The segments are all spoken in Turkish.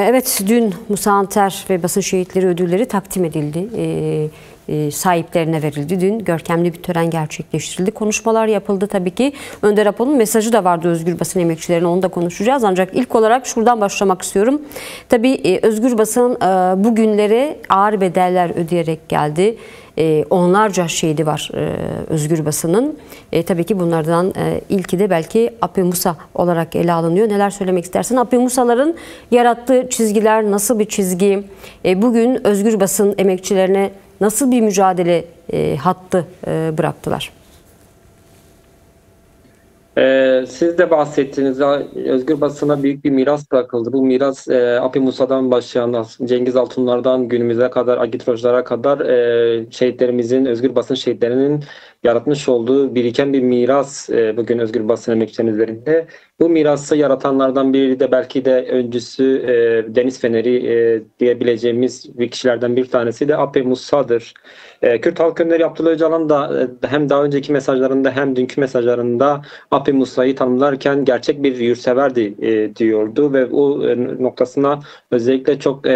Evet, dün Musa Anter ve Basın Şehitleri ödülleri takdim edildi. Sahiplerine verildi. Dün görkemli bir tören gerçekleştirildi. Konuşmalar yapıldı tabii ki. Önder Apo'nun mesajı da vardı özgür basın emekçilerine. Onu da konuşacağız. Ancak ilk olarak şuradan başlamak istiyorum. Tabii özgür basın bu günlere ağır bedeller ödeyerek geldi. Onlarca şehidi var özgür basının. Tabii ki bunlardan ilki de belki Ape Musa olarak ele alınıyor. Neler söylemek istersin? Ape Musa'ların yarattığı çizgiler nasıl bir çizgi? Bugün özgür basın emekçilerine nasıl bir mücadele hattı bıraktılar? Siz de bahsettiğiniz özgür basına büyük bir miras bırakıldı. Bu miras Ape Musa'dan başlayan Cengiz Altunlar'dan günümüze kadar, Agit Rojlar'a kadar şehitlerimizin, özgür basın şehitlerinin yaratmış olduğu biriken bir miras bugün özgür basın emekçilerinin üzerinde. Bu mirası yaratanlardan biri de belki de öncüsü Deniz Feneri diyebileceğimiz bir kişilerden bir tanesi de Ape Musa'dır. Kürt Halk Önderi Abdullah Öcalan da hem daha önceki mesajlarında hem dünkü mesajlarında Ape Musa'yı tanımlarken gerçek bir yurtseverdi diyordu ve o noktasına özellikle çok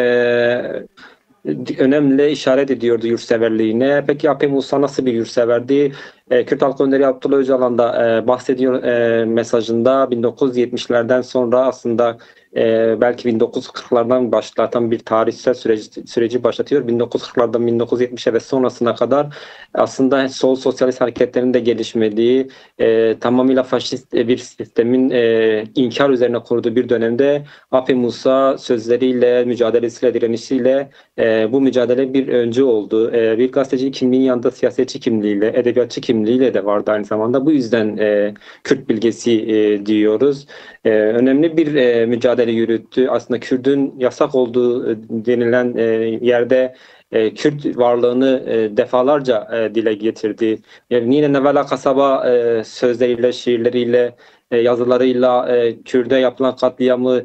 önemli işaret ediyordu yurtseverliğine. Peki Ape Musa nasıl bir yurtseverdi? Kürt Halk Önderi Abdullah Öcalan da bahsediyor mesajında 1970'lerden sonra aslında belki 1940'lardan başlatan bir tarihsel süreci başlatıyor. 1940'lardan 1970'e ve sonrasına kadar aslında sol sosyalist hareketlerin de gelişmediği, tamamıyla faşist bir sistemin inkar üzerine kurduğu bir dönemde Ape Musa sözleriyle, mücadelesiyle, direnişiyle bu mücadele bir öncü oldu. Bir gazeteci kimliğin yanında siyasetçi kimliğiyle, edebiyatçı kimliğiyle de vardı aynı zamanda. Bu yüzden Kürt bilgesi diyoruz. Önemli bir mücadele yürüttü. Aslında Kürt'ün yasak olduğu denilen yerde Kürt varlığını defalarca dile getirdi. Yani Nine Nevela Kasaba sözleriyle, şiirleriyle, yazılarıyla Kürt'e yapılan katliamı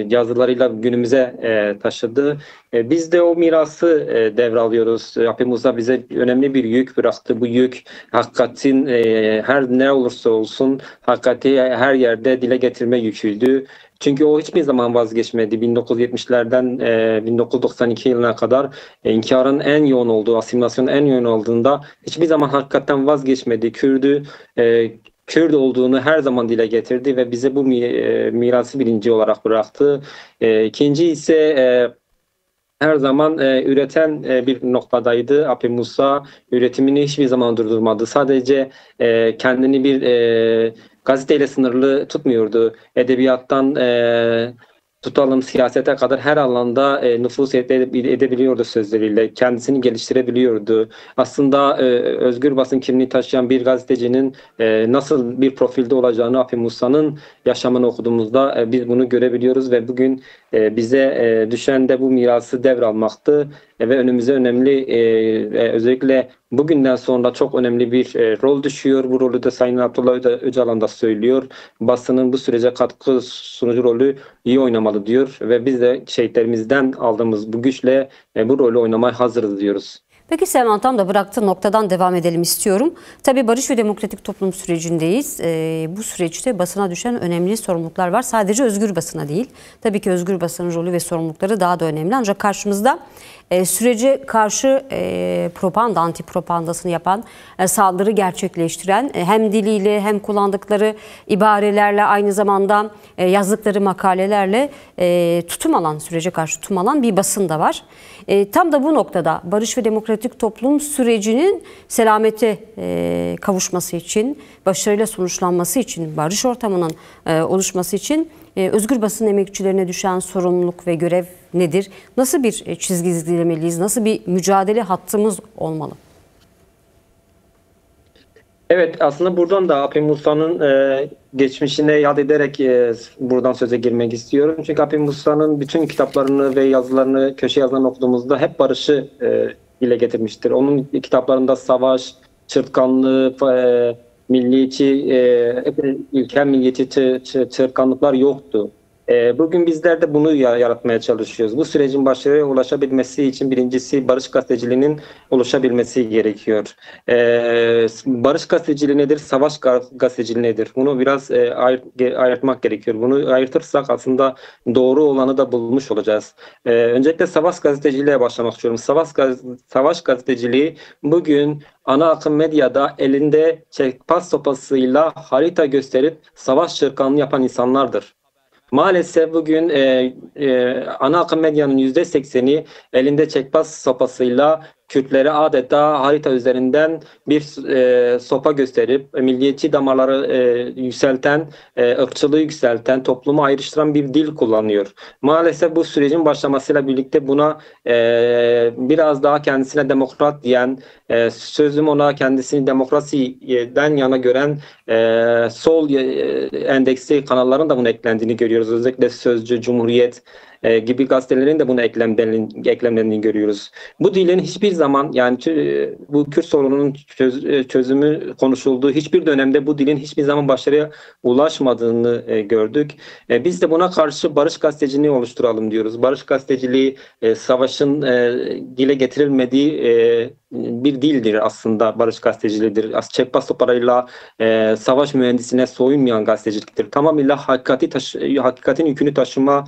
yazılarıyla günümüze taşıdı. Biz de o mirası devralıyoruz. Ape Musa bize önemli bir yük bıraktı. Bu yük hakikatin her ne olursa olsun hakikati her yerde dile getirme yüküydü. Çünkü o hiçbir zaman vazgeçmedi. 1970'lerden 1992 yılına kadar inkarın en yoğun olduğu, asimilasyonun en yoğun olduğunda hiçbir zaman hakikaten vazgeçmedi. Kürt olduğunu her zaman dile getirdi ve bize bu mirası birinci olarak bıraktı. İkinci ise her zaman üreten bir noktadaydı. Ape Musa üretimini hiçbir zaman durdurmadı. Sadece kendini bir gazeteyle sınırlı tutmuyordu. Edebiyattan tutalım siyasete kadar her alanda nüfuz edebiliyordu sözleriyle. Kendisini geliştirebiliyordu. Aslında özgür basın kimliği taşıyan bir gazetecinin nasıl bir profilde olacağını Ape Musa'nın yaşamını okuduğumuzda biz bunu görebiliyoruz ve bugün bize düşen de bu mirası devralmaktı ve önümüze önemli özellikle bugünden sonra çok önemli bir rol düşüyor. Bu rolü de Sayın Abdullah Öcalan da söylüyor. Basının bu sürece katkı sunucu rolü iyi oynamalı diyor ve biz de şehitlerimizden aldığımız bu güçle bu rolü oynamaya hazırız diyoruz. Peki Selman, tam da bıraktığı noktadan devam edelim istiyorum. Tabii barış ve demokratik toplum sürecindeyiz. Bu süreçte basına düşen önemli sorumluluklar var. Sadece özgür basına değil. Tabii ki özgür basının rolü ve sorumlulukları daha da önemli. Ancak karşımızda sürece karşı propaganda, anti propagandasını yapan, saldırı gerçekleştiren, hem diliyle hem kullandıkları ibarelerle, aynı zamanda yazdıkları makalelerle tutum alan, sürece karşı tutum alan bir basın da var. Tam da bu noktada barış ve demokratik toplum sürecinin selamete kavuşması için, başarıyla sonuçlanması için, barış ortamının oluşması için özgür basın emekçilerine düşen sorumluluk ve görev nedir? Nasıl bir çizgi izlemeliyiz? Nasıl bir mücadele hattımız olmalı? Evet, aslında buradan da Ape Musa'nın geçmişine yad ederek buradan söze girmek istiyorum. Çünkü Ape Musa'nın bütün kitaplarını ve yazılarını, köşe yazılarını okuduğumuzda hep barışı dile getirmiştir. Onun kitaplarında savaş, çırtkanlığı, milliyetçi, ilkel milliyetçi çırtkanlıklar yoktu. Bugün bizler de bunu yaratmaya çalışıyoruz. Bu sürecin başarıya ulaşabilmesi için birincisi barış gazeteciliğinin oluşabilmesi gerekiyor. Barış gazeteciliği nedir? Savaş gazeteciliği nedir? Bunu biraz ayırtmak gerekiyor. Bunu ayırtırsak aslında doğru olanı da bulmuş olacağız. Öncelikle savaş gazeteciliğiyle başlamak istiyorum. Savaş gazeteciliği bugün ana akım medyada elinde çekpas sopasıyla harita gösterip savaş çırkanlığı yapan insanlardır. Maalesef bugün ana akım medyanın %80'i elinde çekpas sopasıyla Kürtlere adeta harita üzerinden bir sopa gösterip milliyetçi damarları yükselten, ırkçılığı yükselten, toplumu ayrıştıran bir dil kullanıyor. Maalesef bu sürecin başlamasıyla birlikte buna biraz daha kendisine demokrat diyen, sözüm ona kendisini demokrasiden yana gören sol endeksli kanalların da buna eklendiğini görüyoruz. Özellikle Sözcü, Cumhuriyet gibi gazetelerin de buna eklemlendiğini görüyoruz. Bu dilin hiçbir zaman yani bu Kürt sorununun çözümü konuşulduğu hiçbir dönemde bu dilin hiçbir zaman başarıya ulaşmadığını gördük. Biz de buna karşı barış gazeteciliğini oluşturalım diyoruz. Barış gazeteciliği savaşın dile getirilmediği bir dildir aslında barış gazeteciliğidir. Çekpas parayla savaş mühendisine soyunmayan gazeteciliktir. Tamamıyla hakikatin yükünü taşıma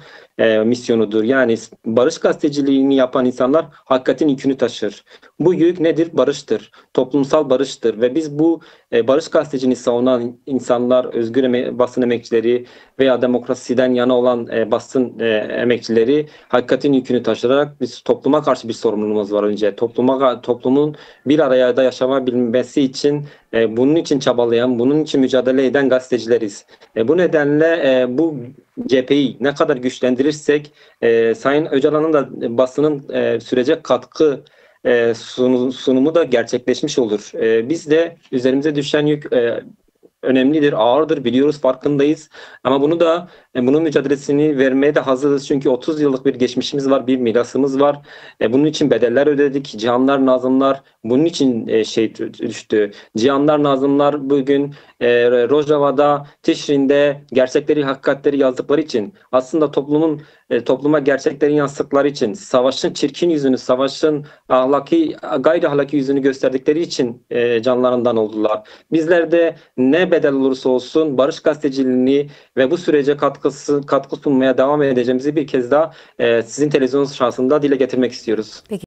misyonudur. Yani barış gazeteciliğini yapan insanlar hakikatin yükünü taşır. Bu yük nedir? Barıştır. Toplumsal barıştır ve biz bu barış gazeteciliğini savunan insanlar, özgür basın emekçileri veya demokrasiden yana olan basın emekçileri hakikatin yükünü taşırarak biz topluma karşı bir sorumluluğumuz var önce. Toplumun bir araya da yaşamabilmesi için bunun için çabalayan, bunun için mücadele eden gazetecileriz. Bu nedenle bu cepheyi ne kadar güçlendirirsek Sayın Öcalan'ın da basının sürece katkı sunumu da gerçekleşmiş olur. Biz de üzerimize düşen yük önemlidir, ağırdır, biliyoruz, farkındayız. Ama bunun mücadelesini vermeye de hazırız. Çünkü 30 yıllık bir geçmişimiz var, bir mirasımız var. Bunun için bedeller ödedik. Cihanlar, Nazımlar bunun için düştü. Cihanlar, Nazımlar bugün Rojava'da, Tişrin'de gerçekleri, hakikatleri yazdıkları için aslında topluma gerçeklerin yansıttıkları için, savaşın çirkin yüzünü, savaşın gayri ahlaki yüzünü gösterdikleri için canlarından oldular. Bizler de ne bedel olursa olsun barış gazeteciliğini ve bu sürece katkı sunmaya devam edeceğimizi bir kez daha sizin televizyon şahsında dile getirmek istiyoruz. Peki.